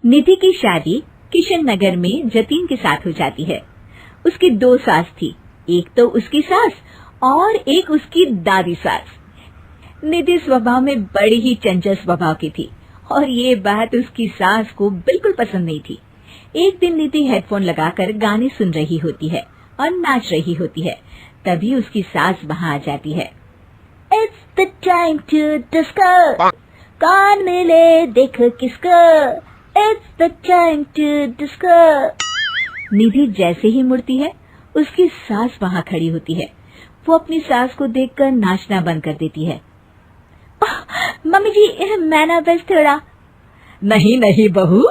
निधि की शादी किशन नगर में जतीन के साथ हो जाती है। उसकी 2 सास थी, एक तो उसकी सास और एक उसकी दादी सास। निधि स्वभाव में बड़ी ही चंचल स्वभाव की थी और ये बात उसकी सास को बिल्कुल पसंद नहीं थी। एक दिन निधि हेडफोन लगाकर गाने सुन रही होती है और नाच रही होती है। तभी उसकी सास वहाँ आ जाती है। It's the time to disco, कौन मिले देख किसको, It's the time to disco। निधि जैसे ही मुड़ती है, उसकी सास वहाँ खड़ी होती है। वो अपनी सास को देखकर नाचना बंद कर देती है। मम्मी जी, मैं ना बस थोड़ा। नहीं नहीं बहू,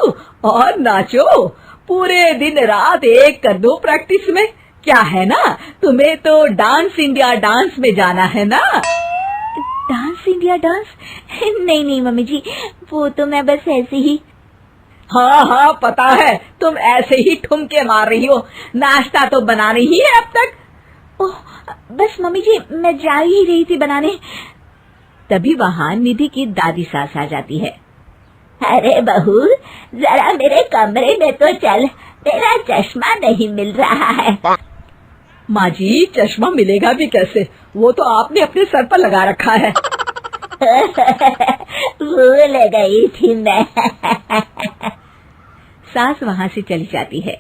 और नाचो, पूरे दिन रात एक कर दो प्रैक्टिस में। क्या है ना, तुम्हें तो डांस इंडिया डांस में जाना है ना। Dance India dance? नहीं नहीं मम्मी जी, वो तो मैं बस ऐसे ही। हाँ हाँ पता है, तुम ऐसे ही ठुमके मार रही हो, नाश्ता तो बना रही है अब तक। ओह, बस मम्मी जी, मैं जा ही रही थी बनाने। तभी वहाँ निधि की दादी सास आ जाती है। अरे बहू, जरा मेरे कमरे में तो चल, तेरा चश्मा नहीं मिल रहा है। माँ जी, चश्मा मिलेगा भी कैसे, वो तो आपने अपने सर पर लगा रखा है। भूल गई थी मैं। सास वहाँ से चली जाती है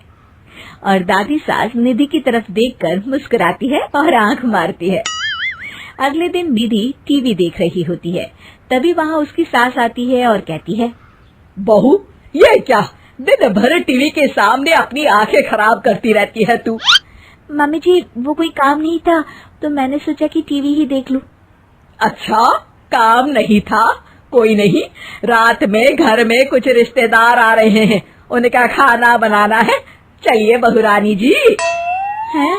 और दादी सास निधि की तरफ देखकर मुस्कुराती है और आंख मारती है। अगले दिन निधि टीवी देख रही होती है। तभी वहाँ उसकी सास आती है और कहती है, बहू, ये क्या, दिन भर टीवी के सामने अपनी आंखें खराब करती रहती है तू। मम्मी जी, वो कोई काम नहीं था तो मैंने सोचा कि टीवी ही देख लूं। अच्छा, काम नहीं था, कोई नहीं, रात में घर में कुछ रिश्तेदार आ रहे हैं, उनका खाना बनाना है। चलिए बहुरानी जी। हैं?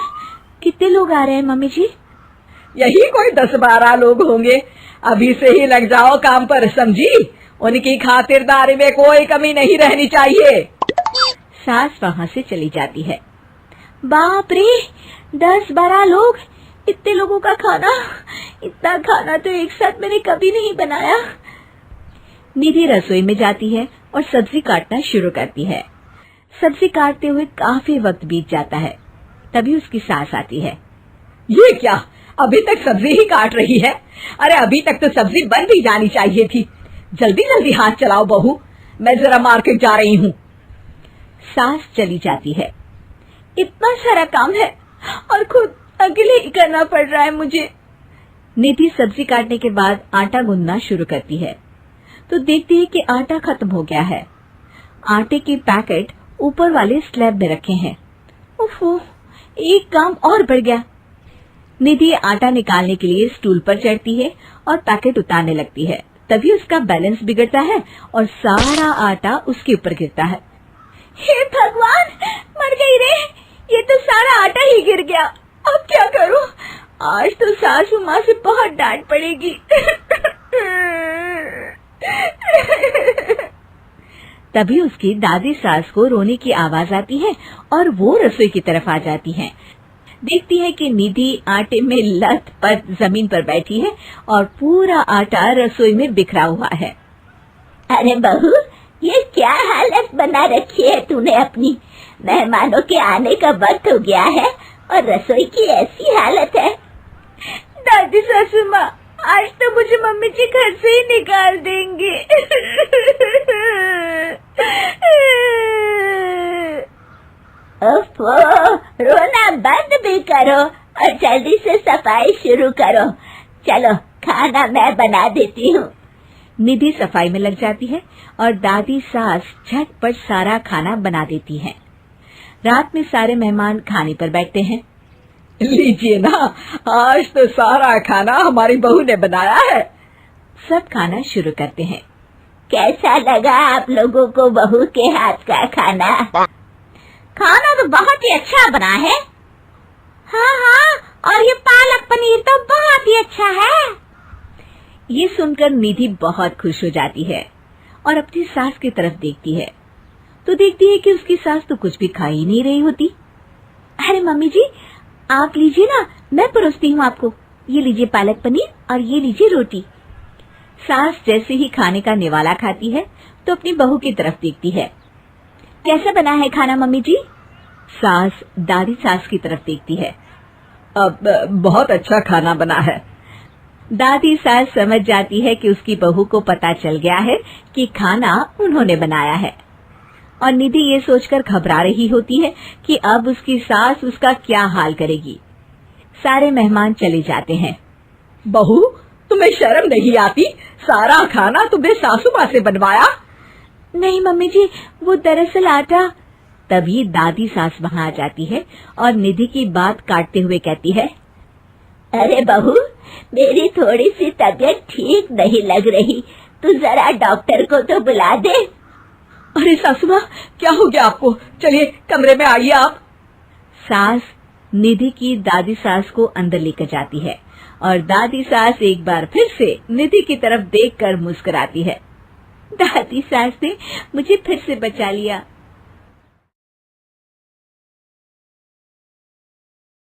कितने लोग आ रहे हैं मम्मी जी? यही कोई 10-12 लोग होंगे। अभी से ही लग जाओ काम पर, समझी। उनकी खातिरदारी में कोई कमी नहीं रहनी चाहिए। सास वहाँ से चली जाती है। बाप रे, 10-12 लोग, इतने लोगों का खाना, इतना खाना तो एक साथ मैंने कभी नहीं बनाया। निधि रसोई में जाती है और सब्जी काटना शुरू करती है। सब्जी काटते हुए काफी वक्त बीत जाता है। तभी उसकी सास आती है। ये क्या, अभी तक सब्जी ही काट रही है? अरे अभी तक तो सब्जी बन भी जानी चाहिए थी। जल्दी जल्दी हाथ चलाओ बहू, मैं जरा मार्केट जा रही हूँ। सास चली जाती है। इतना सारा काम है और खुद अकेले ही करना पड़ रहा है मुझे। निधि सब्जी काटने के बाद आटा गूंदना शुरू करती है तो देखती है कि आटा खत्म हो गया है। आटे के पैकेट ऊपर वाले स्लैब में रखे हैं। ओफो, एक काम और बढ़ गया। निधि आटा निकालने के लिए स्टूल पर चढ़ती है और पैकेट उतारने लगती है। तभी उसका बैलेंस बिगड़ता है और सारा आटा उसके ऊपर गिरता है। हे भगवान, मर गई रे, ये तो सारा आटा ही गिर गया। अब क्या करूं? आज तो सासू माँ से बहुत डांट पड़ेगी। तभी उसकी दादी सास को रोने की आवाज आती है और वो रसोई की तरफ आ जाती हैं। देखती है कि निधि आटे में लथपथ जमीन पर बैठी है और पूरा आटा रसोई में बिखरा हुआ है। अरे बहू, ये क्या हालत बना रखी है तूने अपनी? मेहमानों के आने का वक्त हो गया है और रसोई की ऐसी हालत है। दादी सासू माँ, आज तो मुझे मम्मी जी घर से ही निकाल देंगे। ओफो, रोना बंद भी करो और जल्दी से सफाई शुरू करो। चलो, खाना मैं बना देती हूँ। निधि सफाई में लग जाती है और दादी सास झटपट सारा खाना बना देती है। रात में सारे मेहमान खाने पर बैठते हैं। लीजिए ना, आज तो सारा खाना हमारी बहू ने बनाया है। सब खाना शुरू करते हैं। कैसा लगा आप लोगों को बहू के हाथ का खाना? खाना तो बहुत ही अच्छा बना है। हाँ हाँ, और ये पालक पनीर तो बहुत ही अच्छा है। ये सुनकर निधि बहुत खुश हो जाती है और अपनी सास की तरफ देखती है तो देखती है कि उसकी सास तो कुछ भी खा ही नहीं रही होती। अरे मम्मी जी, आप लीजिए ना, मैं परोसती हूँ आपको। ये लीजिए पालक पनीर और ये लीजिए रोटी। सास जैसे ही खाने का निवाला खाती है तो अपनी बहू की तरफ देखती है कैसा बना है खाना मम्मी जी? सास दादी सास की तरफ देखती है। अब बहुत अच्छा खाना बना है। दादी सास समझ जाती है कि उसकी बहू को पता चल गया है कि खाना उन्होंने बनाया है, और निधि ये सोचकर घबरा रही होती है कि अब उसकी सास उसका क्या हाल करेगी। सारे मेहमान चले जाते हैं। बहू, तुम्हें शर्म नहीं आती? सारा खाना तुमने सासू माँ से बनवाया? नहीं मम्मी जी, वो दरअसल आटा। तभी दादी सास वहाँ आ जाती है और निधि की बात काटते हुए कहती है, अरे बहू, मेरी थोड़ी सी तबीयत ठीक नहीं लग रही, तू जरा डॉक्टर को तो बुला दे। अरे सासू माँ, क्या हो गया आपको? चलिए कमरे में आइए आप। सास निधि की दादी सास को अंदर लेकर जाती है और दादी सास एक बार फिर से निधि की तरफ देखकर मुस्कुराती है। दादी सास ने मुझे फिर से बचा लिया।